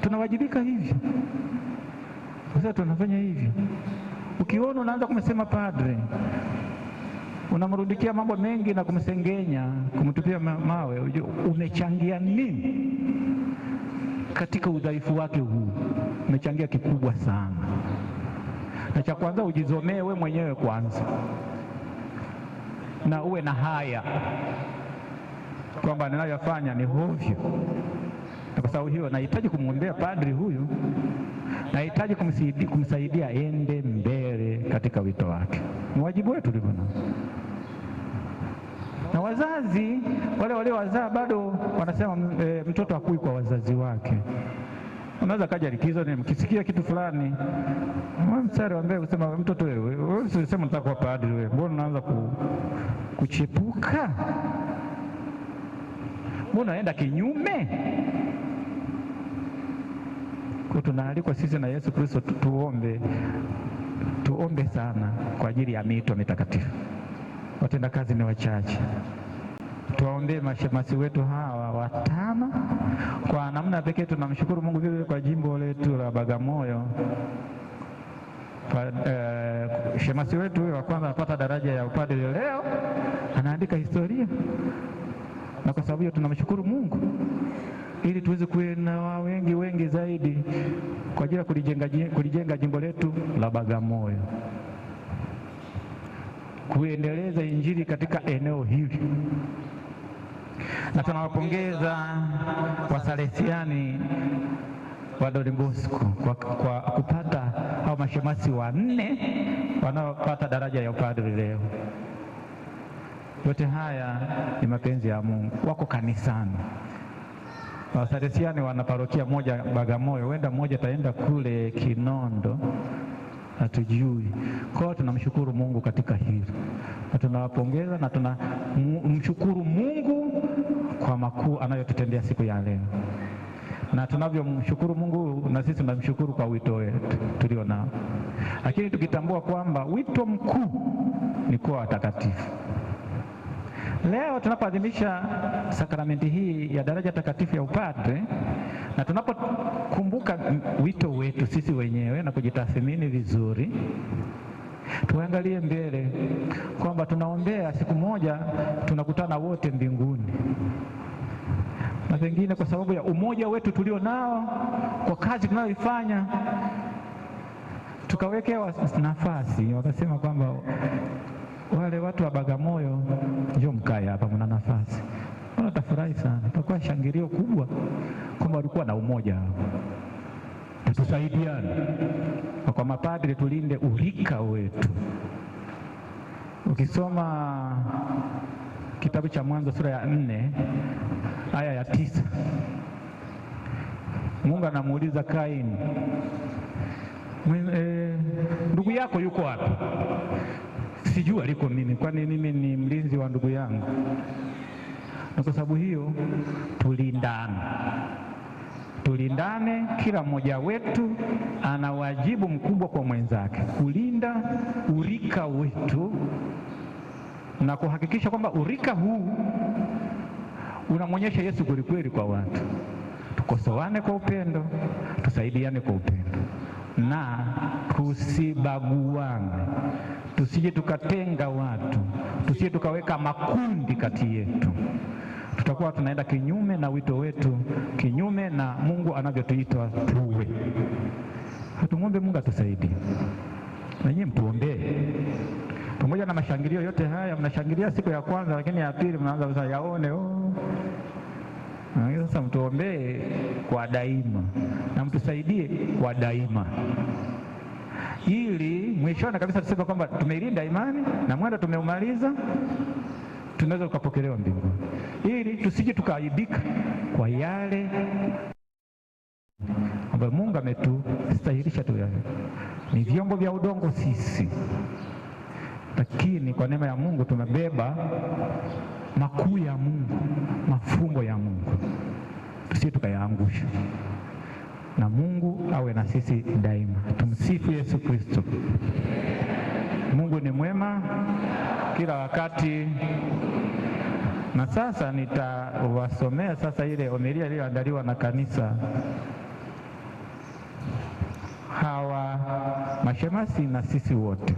tunawajibika hivyo. Sasa tunafanya hivyo. Ukiona unaanza kumsema padre, unamrudikia mambo mengi na kumsengenya, kumtupia mawe, umechangia nini katika udhaifu wake huu? Umechangia kikubwa sana. Na cha kwanza ujizomee wewe mwenyewe kwanza, na uwe na haya kwamba ninayofanya ni hovyo. Na kwa sababu hiyo nahitaji kumwombea padri huyu, nahitaji kumsaidia ende mbele katika wito wake. Ni wajibu wetu ulivyo nao. Na wazazi wale waliowazaa bado wanasema mtoto hakui kwa wazazi wake. Unaweza kaja likizo ni mkisikia kitu fulani, msare waambie kusema mtoto wewe usiseme unataka kuwa padri wewe. Mbona unaanza kuchepuka? Mbona unaenda kinyume? Kwa tunaalikwa sisi na Yesu Kristo tuombe sana kwa ajili ya mito mitakatifu. Watenda kazi ni wachache. Tuwaombee mashemasi wetu hawa 5. Kwa namna pekee tunamshukuru Mungu vile kwa jimbo letu la Bagamoyo. Shemasi wetu huyo wa kwanza anapata daraja ya upadre leo, anaandika historia. Na kwa sababu hiyo tunamshukuru Mungu, ili tuweze kuwa na wengi zaidi kwa ajili ya kulijenga jimbo letu la Bagamoyo, kuendeleza injili katika eneo hili. Na tunawapongeza Wasalesiani wa Don Bosco kwa kupata hao mashemasi 4 wanaopata daraja ya upadre leo. Yote haya ni mapenzi ya Mungu. Wako kanisani. Wasalesiani wana parokia moja Bagamoyo, huenda mmoja taenda kule Kinondo, hatujui. Kwa hiyo tunamshukuru Mungu katika hili, na tunawapongeza na tunamshukuru Mungu kwa makuu anayotutendea siku ya leo. Na tunavyomshukuru Mungu, na sisi tunamshukuru kwa wito wetu tulio nao, lakini tukitambua kwamba wito mkuu ni kuwa watakatifu. Leo tunapoadhimisha sakramenti hii ya daraja takatifu ya upadre, na tunapokumbuka wito wetu sisi wenyewe na kujitathmini vizuri, tuangalie mbele kwamba tunaombea siku moja tunakutana wote mbinguni. Na pengine kwa sababu ya umoja wetu tulio nao kwa kazi tunayoifanya, tukawekewa nafasi, wakasema kwamba wale watu wa Bagamoyo njoo mkae hapa, mna nafasi. Watafurahi sana, itakuwa shangilio kubwa kwamba walikuwa na umoja. Tusaidiane kwa mapadri, tulinde urika wetu. Ukisoma kitabu cha Mwanzo sura ya 4 aya ya 9, Mungu anamuuliza Kaini, ndugu yako yuko wapi? Sijui aliko mimi, kwani mimi ni mlinzi wa ndugu yangu. Na kwa sababu hiyo tulindane, kila mmoja wetu ana wajibu mkubwa kwa mwenzake, kulinda urika wetu na kuhakikisha kwamba urika huu unamwonyesha Yesu kweli kwa watu. Tukosoane kwa upendo, tusaidiane kwa upendo, na tusibaguane, tusije tukatenga watu, tusije tukaweka makundi kati yetu. Tutakuwa tunaenda kinyume na wito wetu, kinyume na Mungu anavyotuita tuwe. Tumwombe Mungu atusaidie. Na nyinyi mtuombee. Pamoja na mashangilio yote haya, mnashangilia siku ya kwanza, lakini ya pili mnaanza kusema yaone sasa. Mtuombee kwa daima na mtusaidie kwa daima, ili mwishoni kabisa tuseme kwamba tumeilinda imani na mwendo tumeumaliza, tunaweza tukapokelewa mbinguni, ili tusije tukaaibika kwa yale ambayo Mungu ametustahilisha tu. Ni vyombo vya udongo sisi, lakini kwa neema ya Mungu tumebeba makuu ya Mungu, mafumbo ya Mungu, tusije tukayaangusha. Na Mungu awe na sisi daima. Tumsifu Yesu Kristo. Mungu ni mwema kila wakati. Na sasa nitawasomea sasa ile homilia iliyoandaliwa na kanisa hawa mashemasi na sisi wote